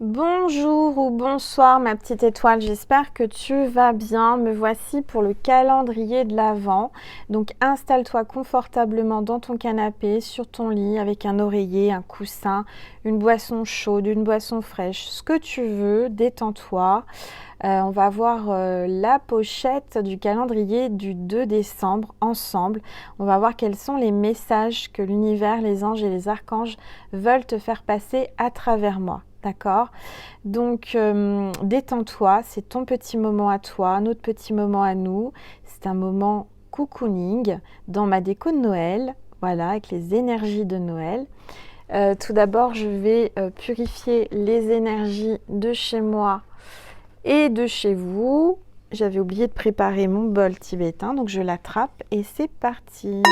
Bonjour ou bonsoir ma petite étoile, j'espère que tu vas bien. Me voici pour le calendrier de l'Avent. Donc installe-toi confortablement dans ton canapé, sur ton lit, avec un oreiller, un coussin, une boisson chaude, une boisson fraîche, ce que tu veux, détends-toi. On va voir la pochette du calendrier du 2 décembre ensemble. On va voir quels sont les messages que l'univers, les anges et les archanges veulent te faire passer à travers moi. D'accord? Donc, détends-toi, c'est ton petit moment à toi, notre petit moment à nous. C'est un moment cocooning dans ma déco de Noël, voilà, avec les énergies de Noël. Tout d'abord, je vais purifier les énergies de chez moi et de chez vous. J'avais oublié de préparer mon bol tibétain, donc je l'attrape et c'est parti.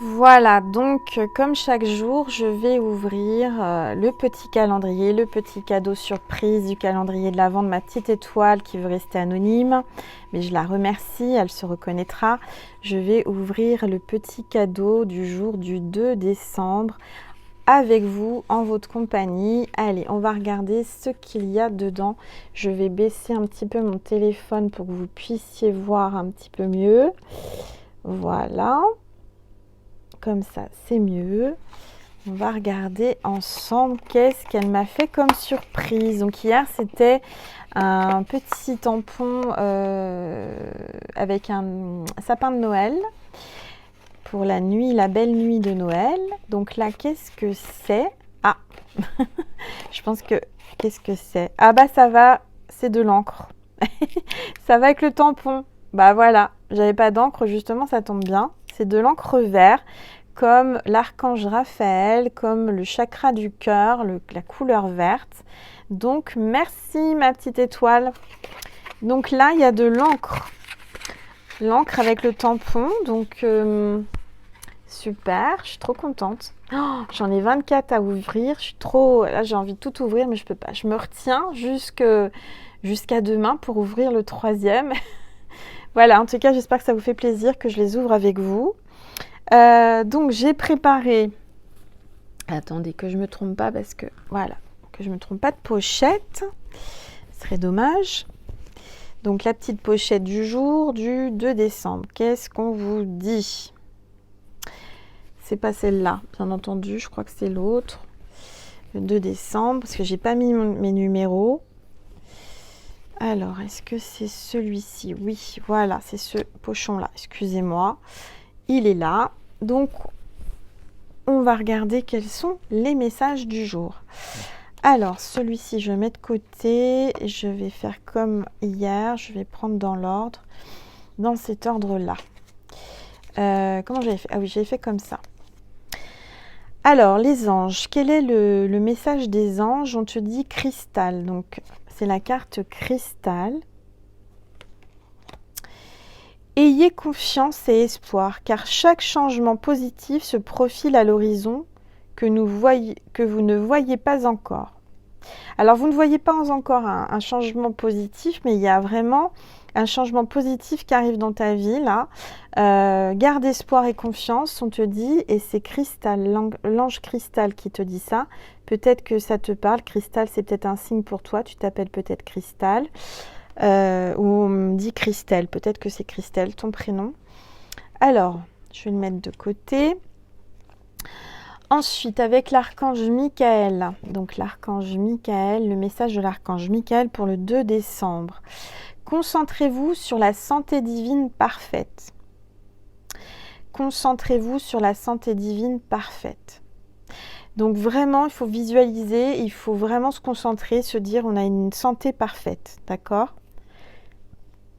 Voilà, donc comme chaque jour, je vais ouvrir le petit calendrier, le petit cadeau surprise du calendrier de l'Avent de ma petite étoile qui veut rester anonyme. Mais je la remercie, elle se reconnaîtra. Je vais ouvrir le petit cadeau du jour du 2 décembre avec vous, en votre compagnie. Allez, on va regarder ce qu'il y a dedans. Je vais baisser un petit peu mon téléphone pour que vous puissiez voir un petit peu mieux. Voilà. Comme ça, c'est mieux. On va regarder ensemble qu'est-ce qu'elle m'a fait comme surprise. Donc hier, c'était un petit tampon avec un sapin de Noël pour la nuit, la belle nuit de Noël. Donc là, qu'est-ce que c'est? Ah, je pense que, qu'est-ce que c'est? Ah bah ça va, c'est de l'encre. Ça va avec le tampon. Bah voilà, j'avais pas d'encre, justement, ça tombe bien. C'est de l'encre vert, comme l'archange Raphaël, comme le chakra du cœur, la couleur verte. Donc, merci ma petite étoile. Donc là, il y a de l'encre. L'encre avec le tampon. Donc, super, je suis trop contente. Oh, j'en ai 24 à ouvrir. Je suis trop... Là, j'ai envie de tout ouvrir, mais je peux pas. Je me retiens jusqu'à demain pour ouvrir le troisième. Voilà, en tout cas, j'espère que ça vous fait plaisir que je les ouvre avec vous. Donc, j'ai préparé... Attendez, que je ne me trompe pas parce que... Voilà, que je ne me trompe pas de pochette. Ce serait dommage. Donc, la petite pochette du jour du 2 décembre. Qu'est-ce qu'on vous dit? C'est pas celle-là, bien entendu. Je crois que c'est l'autre. Le 2 décembre, parce que j'ai pas mis mes numéros. Alors, est-ce que c'est celui-ci? Oui, voilà, c'est ce pochon-là. Excusez-moi. Il est là. Donc, on va regarder quels sont les messages du jour. Alors, celui-ci, je vais mettre de côté. Je vais faire comme hier. Je vais prendre dans l'ordre, dans cet ordre-là. Comment j'avais fait? Ah oui, j'avais fait comme ça. Alors, les anges. Quel est le message des anges? On te dit cristal. Donc, c'est la carte cristal. Ayez confiance et espoir, car chaque changement positif se profile à l'horizon que vous ne voyez pas encore. Alors, vous ne voyez pas encore un changement positif, mais il y a vraiment un changement positif qui arrive dans ta vie, là. Garde espoir et confiance, on te dit, et c'est Cristal, l'ange Cristal qui te dit ça. Peut-être que ça te parle. Cristal, c'est peut-être un signe pour toi. Tu t'appelles peut-être Cristal. Ou on me dit Christelle. Peut-être que c'est Christelle, ton prénom. Alors, je vais le mettre de côté. Ensuite, avec l'archange Michael. Donc, l'archange Michael, le message de l'archange Michael pour le 2 décembre. Concentrez-vous sur la santé divine parfaite. Concentrez-vous sur la santé divine parfaite. Donc vraiment, il faut visualiser, il faut vraiment se concentrer, se dire on a une santé parfaite, d'accord?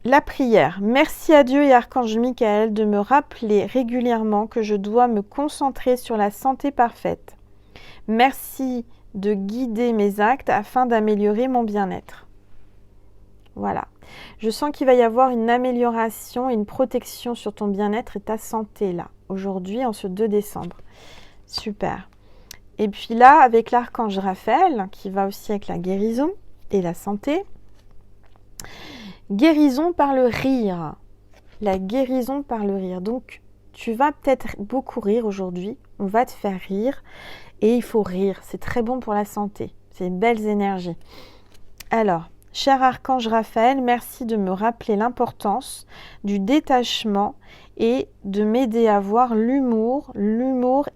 La prière. Merci à Dieu et Archange Michael de me rappeler régulièrement que je dois me concentrer sur la santé parfaite. Merci de guider mes actes afin d'améliorer mon bien-être. Voilà. Je sens qu'il va y avoir une amélioration et une protection sur ton bien-être et ta santé là, aujourd'hui, en ce 2 décembre. Super. Et puis là, avec l'archange Raphaël, qui va aussi avec la guérison et la santé. Guérison par le rire. La guérison par le rire. Donc, tu vas peut-être beaucoup rire aujourd'hui. On va te faire rire. Et il faut rire. C'est très bon pour la santé. C'est une belle énergie. Alors, cher archange Raphaël, merci de me rappeler l'importance du détachement et de m'aider à voir l'humour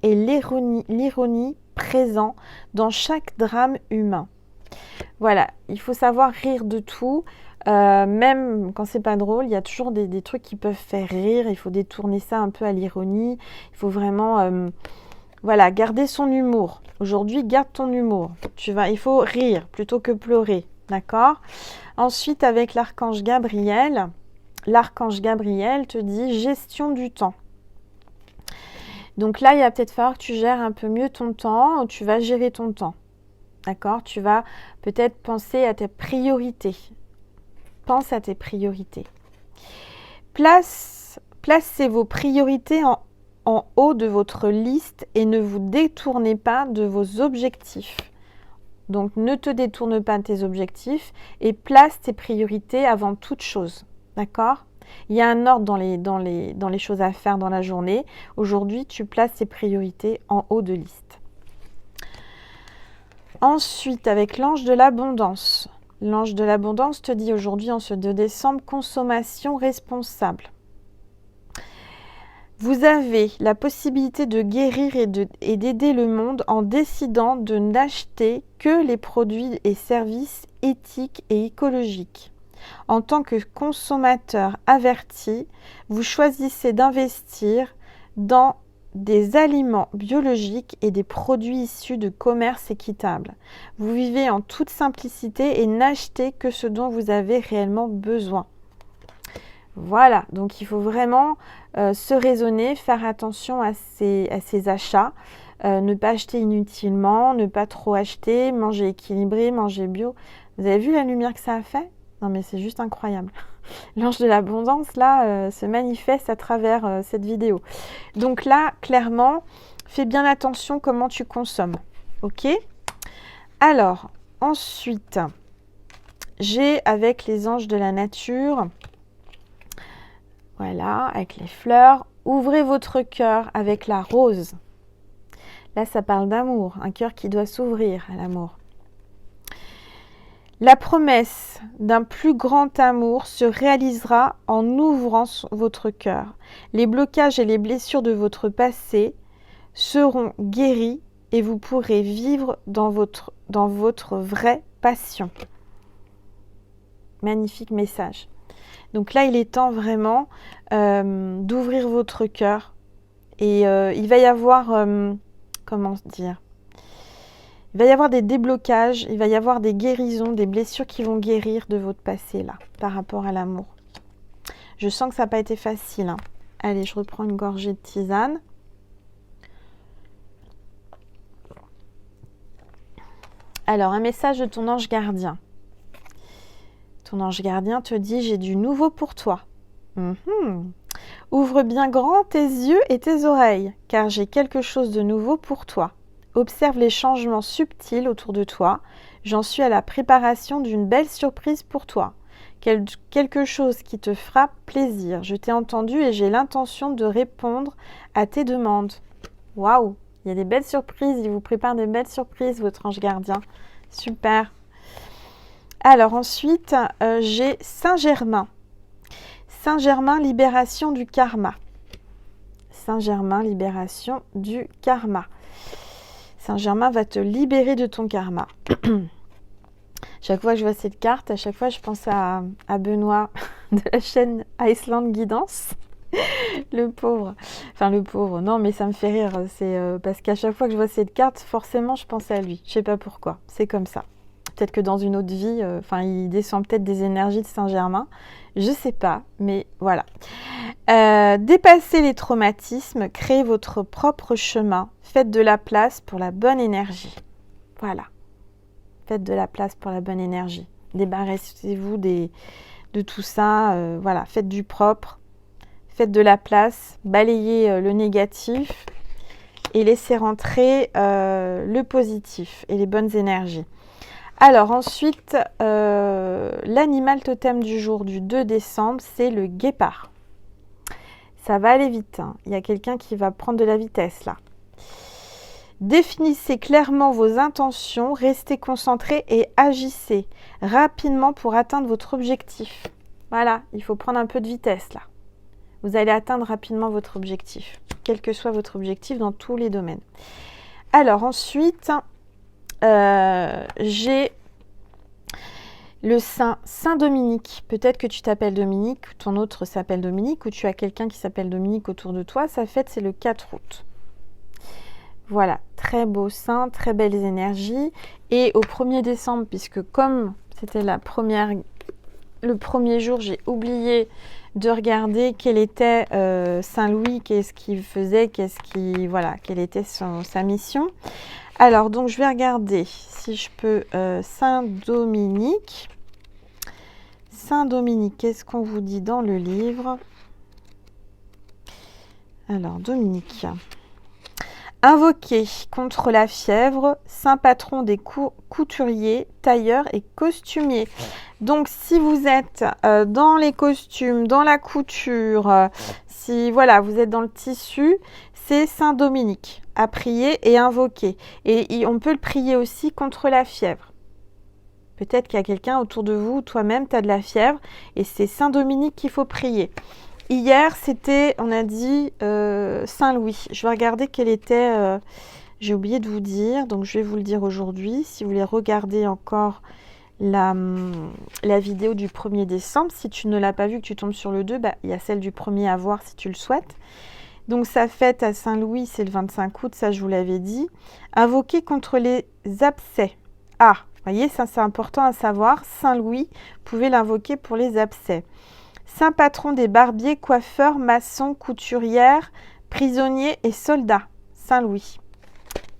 et l'ironie présents dans chaque drame humain. Voilà, il faut savoir rire de tout. Même quand c'est pas drôle, il y a toujours des trucs qui peuvent faire rire. Il faut détourner ça un peu à l'ironie. Il faut vraiment voilà, garder son humour. Aujourd'hui, garde ton humour. Il faut rire plutôt que pleurer. D'accord? Ensuite, avec l'archange Gabriel te dit gestion du temps. Donc là, il va peut-être falloir que tu gères un peu mieux ton temps. Tu vas gérer ton temps. D'accord? Tu vas peut-être penser à tes priorités. Pense à tes priorités. Placez vos priorités en haut de votre liste et ne vous détournez pas de vos objectifs. Donc, ne te détourne pas de tes objectifs et place tes priorités avant toute chose. D'accord? Il y a un ordre dans les choses à faire dans la journée. Aujourd'hui, tu places tes priorités en haut de liste. Ensuite, avec l'ange de l'abondance. L'ange de l'abondance te dit aujourd'hui, en ce 2 décembre, consommation responsable. Vous avez la possibilité de guérir et d'aider le monde en décidant de n'acheter que les produits et services éthiques et écologiques. En tant que consommateur averti, vous choisissez d'investir dans des aliments biologiques et des produits issus de commerce équitable. Vous vivez en toute simplicité et n'achetez que ce dont vous avez réellement besoin. Voilà, donc il faut vraiment se raisonner, faire attention à ses achats, ne pas acheter inutilement, ne pas trop acheter, manger équilibré, manger bio. Vous avez vu la lumière que ça a fait? Non mais c'est juste incroyable. L'ange de l'abondance là se manifeste à travers cette vidéo. Donc là, clairement, fais bien attention comment tu consommes. Ok? Alors, ensuite, j'ai avec les anges de la nature... Voilà, avec les fleurs. Ouvrez votre cœur avec la rose. Là, ça parle d'amour, un cœur qui doit s'ouvrir à l'amour. La promesse d'un plus grand amour se réalisera en ouvrant votre cœur. Les blocages et les blessures de votre passé seront guéris et vous pourrez vivre dans votre vraie passion. Magnifique message. Donc là, il est temps vraiment d'ouvrir votre cœur. Et il va y avoir, comment dire, il va y avoir des déblocages, il va y avoir des guérisons, des blessures qui vont guérir de votre passé là, par rapport à l'amour. Je sens que ça n'a pas été facile. Hein. Allez, je reprends une gorgée de tisane. Alors, un message de ton ange gardien. Ton ange gardien te dit « J'ai du nouveau pour toi. Ouvre bien grand tes yeux et tes oreilles, car j'ai quelque chose de nouveau pour toi. Observe les changements subtils autour de toi. J'en suis à la préparation d'une belle surprise pour toi. Quelque chose qui te fera plaisir. Je t'ai entendu et j'ai l'intention de répondre à tes demandes. » Waouh! Il y a des belles surprises. Il vous prépare des belles surprises, votre ange gardien. Super! Alors ensuite, j'ai Saint-Germain. Saint-Germain, libération du karma. Saint-Germain, libération du karma. Saint-Germain va te libérer de ton karma. Chaque fois que je vois cette carte, à chaque fois je pense à Benoît de la chaîne Iceland Guidance. Le pauvre. Enfin le pauvre, non mais ça me fait rire. C'est parce qu'à chaque fois que je vois cette carte, forcément je pense à lui. Je sais pas pourquoi, c'est comme ça. peut-être que dans une autre vie, il descend peut-être des énergies de Saint-Germain. Je sais pas, mais voilà. Dépassez les traumatismes, créez votre propre chemin. Faites de la place pour la bonne énergie. Voilà. Faites de la place pour la bonne énergie. Débarrassez-vous de tout ça. Voilà, faites du propre. Faites de la place. Balayez le négatif. Et laissez rentrer le positif et les bonnes énergies. Alors ensuite, l'animal totem du jour du 2 décembre, c'est le guépard. Ça va aller vite, hein. Il y a quelqu'un qui va prendre de la vitesse là. Définissez clairement vos intentions, restez concentrés et agissez rapidement pour atteindre votre objectif. Voilà, il faut prendre un peu de vitesse là. Vous allez atteindre rapidement votre objectif, quel que soit votre objectif dans tous les domaines. Alors ensuite, j'ai le Saint Dominique. Peut-être que tu t'appelles Dominique, ou ton autre s'appelle Dominique, ou tu as quelqu'un qui s'appelle Dominique autour de toi. Sa fête, c'est le 4 août. Voilà, très beau saint, très belles énergies. Et au 1er décembre, puisque comme c'était le premier jour, j'ai oublié de regarder quel était Saint Louis, qu'est-ce qu'il faisait, quelle était sa mission. Alors, donc, je vais regarder si je peux Saint Dominique. Saint Dominique, qu'est-ce qu'on vous dit dans le livre? Alors, Dominique. Invoqué contre la fièvre, saint patron des couturiers, tailleurs et costumiers. Donc, si vous êtes dans les costumes, dans la couture, si voilà, vous êtes dans le tissu, c'est Saint Dominique à prier et invoquer. Et on peut le prier aussi contre la fièvre. Peut-être qu'il y a quelqu'un autour de vous, toi-même, tu as de la fièvre, et c'est Saint Dominique qu'il faut prier. Hier, c'était, on a dit, Saint Louis. Je vais regarder quel était, j'ai oublié de vous dire, donc je vais vous le dire aujourd'hui. Si vous voulez regarder encore la vidéo du 1er décembre, si tu ne l'as pas vue, que tu tombes sur le 2, il y a celle du 1er à voir si tu le souhaites. Donc sa fête à Saint Louis, c'est le 25 août, ça je vous l'avais dit. Invoquer contre les abcès. Ah, vous voyez, ça c'est important à savoir. Saint Louis, vous pouvez l'invoquer pour les abcès. Saint patron des barbiers, coiffeurs, maçons, couturières, prisonniers et soldats. Saint Louis.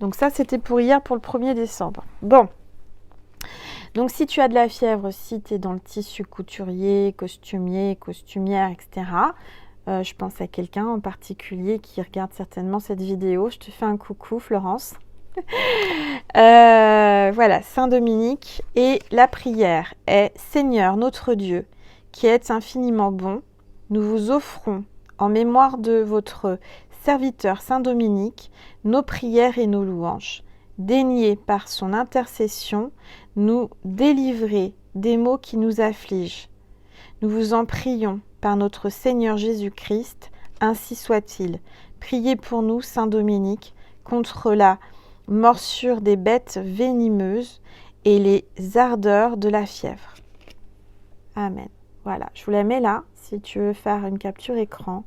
Donc ça, c'était pour hier, pour le 1er décembre. Bon. Donc si tu as de la fièvre, si tu es dans le tissu couturier, costumier, costumière, etc., je pense à quelqu'un en particulier qui regarde certainement cette vidéo. Je te fais un coucou, Florence. Voilà, Saint Dominique. Et la prière est « Seigneur, notre Dieu, qui êtes infiniment bon, nous vous offrons, en mémoire de votre serviteur Saint Dominique, nos prières et nos louanges. Daignez par son intercession nous délivrer des maux qui nous affligent. Nous vous en prions par notre Seigneur Jésus-Christ, ainsi soit-il. Priez pour nous, Saint Dominique, contre la morsure des bêtes venimeuses et les ardeurs de la fièvre. » Amen. Voilà, je vous la mets là, si tu veux faire une capture écran.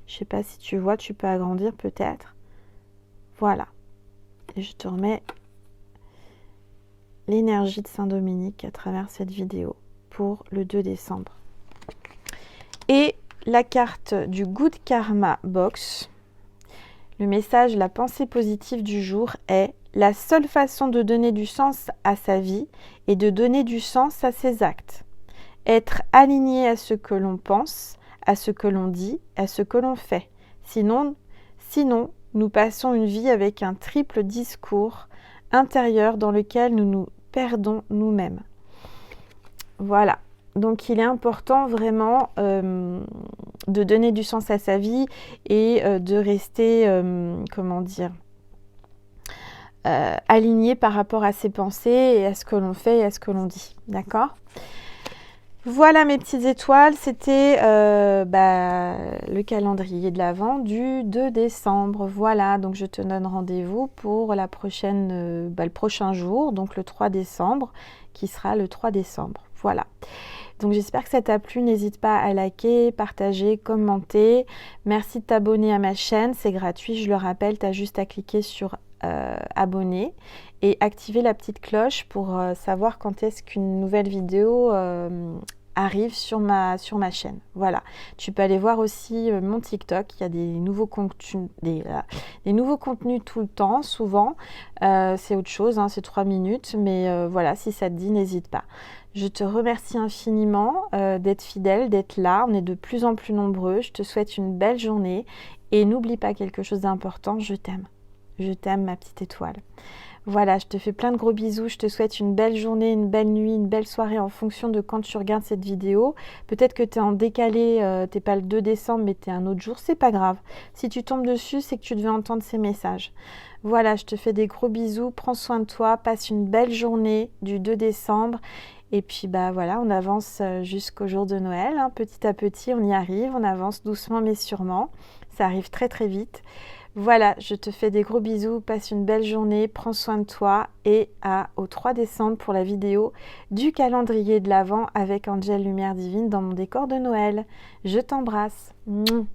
Je ne sais pas si tu vois, tu peux agrandir peut-être. Voilà. Et je te remets l'énergie de Saint Dominique à travers cette vidéo pour le 2 décembre. Et la carte du Good Karma Box. Le message, la pensée positive du jour est « La seule façon de donner du sens à sa vie est de donner du sens à ses actes. Être aligné à ce que l'on pense, à ce que l'on dit, à ce que l'on fait. Sinon, nous passons une vie avec un triple discours intérieur dans lequel nous nous perdons nous-mêmes. » Voilà. Donc, il est important vraiment de donner du sens à sa vie et de rester, aligné par rapport à ses pensées et à ce que l'on fait et à ce que l'on dit. D'accord ? Voilà mes petites étoiles, c'était le calendrier de l'Avent du 2 décembre. Voilà, donc je te donne rendez-vous pour le prochain jour, donc le 3 décembre, qui sera le 3 décembre. Voilà. Donc j'espère que ça t'a plu, n'hésite pas à liker, partager, commenter. Merci de t'abonner à ma chaîne, c'est gratuit, je le rappelle, tu as juste à cliquer sur abonné et activer la petite cloche pour savoir quand est-ce qu'une nouvelle vidéo arrive sur ma chaîne. Voilà, tu peux aller voir aussi mon TikTok, il y a des nouveaux contenus, des nouveaux contenus tout le temps, souvent. C'est autre chose, hein, c'est 3 minutes, mais voilà, si ça te dit, n'hésite pas. Je te remercie infiniment d'être fidèle, d'être là. On est de plus en plus nombreux. Je te souhaite une belle journée et n'oublie pas quelque chose d'important, je t'aime. Je t'aime, ma petite étoile. Voilà, je te fais plein de gros bisous. Je te souhaite une belle journée, une belle nuit, une belle soirée en fonction de quand tu regardes cette vidéo. Peut-être que tu es en décalé, t'es pas le 2 décembre, mais tu es un autre jour, c'est pas grave. Si tu tombes dessus, c'est que tu devais entendre ces messages. Voilà, je te fais des gros bisous. Prends soin de toi, passe une belle journée du 2 décembre. Et puis bah voilà, on avance jusqu'au jour de Noël, hein. Petit à petit, on y arrive, on avance doucement mais sûrement. Ça arrive très très vite. Voilà, je te fais des gros bisous, passe une belle journée, prends soin de toi et au 3 décembre pour la vidéo du calendrier de l'Avent avec Angel Lumière Divine dans mon décor de Noël. Je t'embrasse. Mouah.